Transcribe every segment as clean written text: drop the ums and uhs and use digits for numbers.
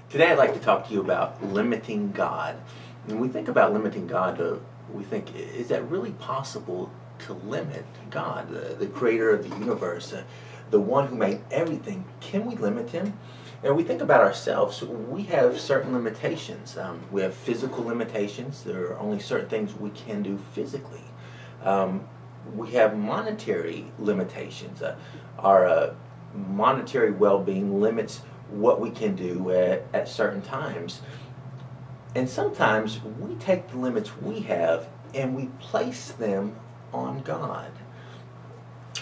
Today I'd like to talk to you about limiting God. When we think about limiting God, we think, is that really possible to limit God, the creator of the universe, the one who made everything? Can we limit him? And we think about ourselves, we have certain limitations. We have physical limitations. There are only certain things we can do physically. We have monetary limitations. Our monetary well-being limits what we can do at certain times. And sometimes we take the limits we have and we place them on God.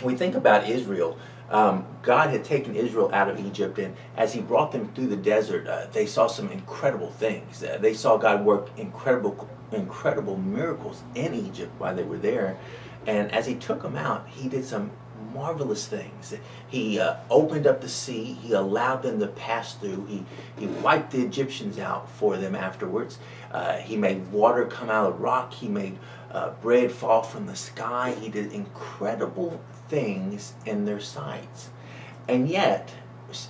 We think about Israel. God had taken Israel out of Egypt, and as he brought them through the desert, they saw some incredible things. They saw God work incredible miracles in Egypt while they were there. And as he took them out, he did some marvelous things. He opened up the sea. He allowed them to pass through. He wiped the Egyptians out for them afterwards. He made water come out of the rock. He made bread fall from the sky. He did incredible things in their sights. And yet,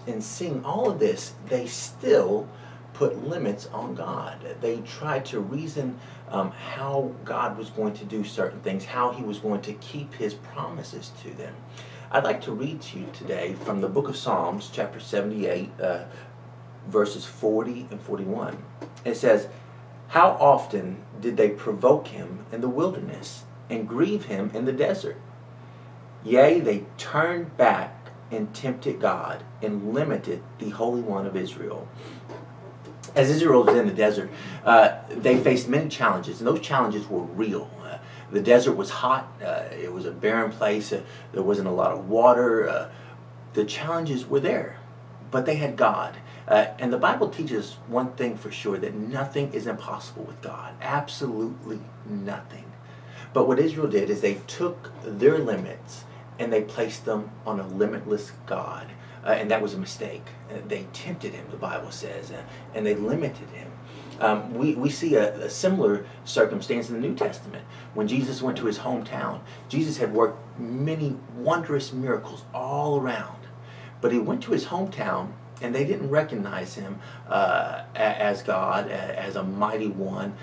in seeing all of this, they still put limits on God. They tried to reason how God was going to do certain things, how he was going to keep his promises to them. I'd like to read to you today from the book of Psalms, chapter 78, verses 40 and 41. It says, "How often did they provoke him in the wilderness and grieve him in the desert? Yea, they turned back and tempted God and limited the Holy One of Israel." As Israel was in the desert, they faced many challenges, and those challenges were real. The desert was hot. It was a barren place. There wasn't a lot of water. The challenges were there, but they had God. And the Bible teaches one thing for sure, that nothing is impossible with God. Absolutely nothing. But what Israel did is they took their limits and they placed them on a limitless God. And that was a mistake. They tempted him, the Bible says, and they limited him. We see a similar circumstance in the New Testament. When Jesus went to his hometown, Jesus had worked many wondrous miracles all around. But he went to his hometown, and they didn't recognize him as God, as a mighty one.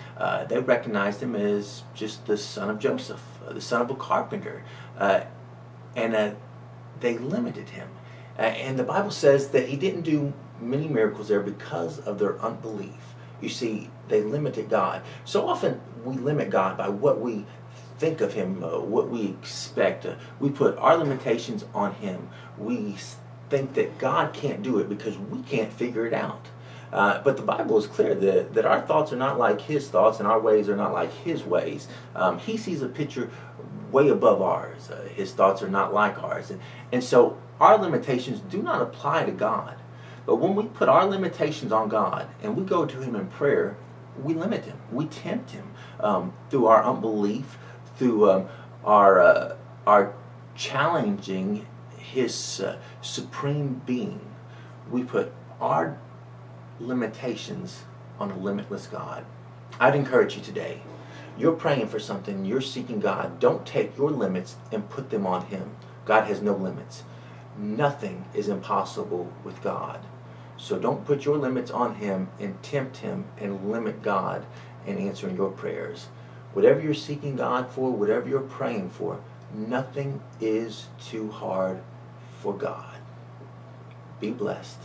They recognized him as just the son of Joseph, the son of a carpenter. And they limited him. And the Bible says that he didn't do many miracles there because of their unbelief. You see, they limited God. So often we limit God by what we think of him, what we expect. We put our limitations on him. We think that God can't do it because we can't figure it out. But the Bible is clear that our thoughts are not like his thoughts, and our ways are not like his ways. He sees a picture way above ours. His thoughts are not like ours. And so our limitations do not apply to God. But when we put our limitations on God and we go to him in prayer, we limit him. We tempt him through our unbelief, through our challenging his supreme being. We put our limitations on a limitless God. I'd encourage you today. You're praying for something, you're seeking God. Don't take your limits and put them on him. God has no limits. Nothing is impossible with God. So don't put your limits on him and tempt him and limit God in answering your prayers. Whatever you're seeking God for, whatever you're praying for, nothing is too hard for God. Be blessed.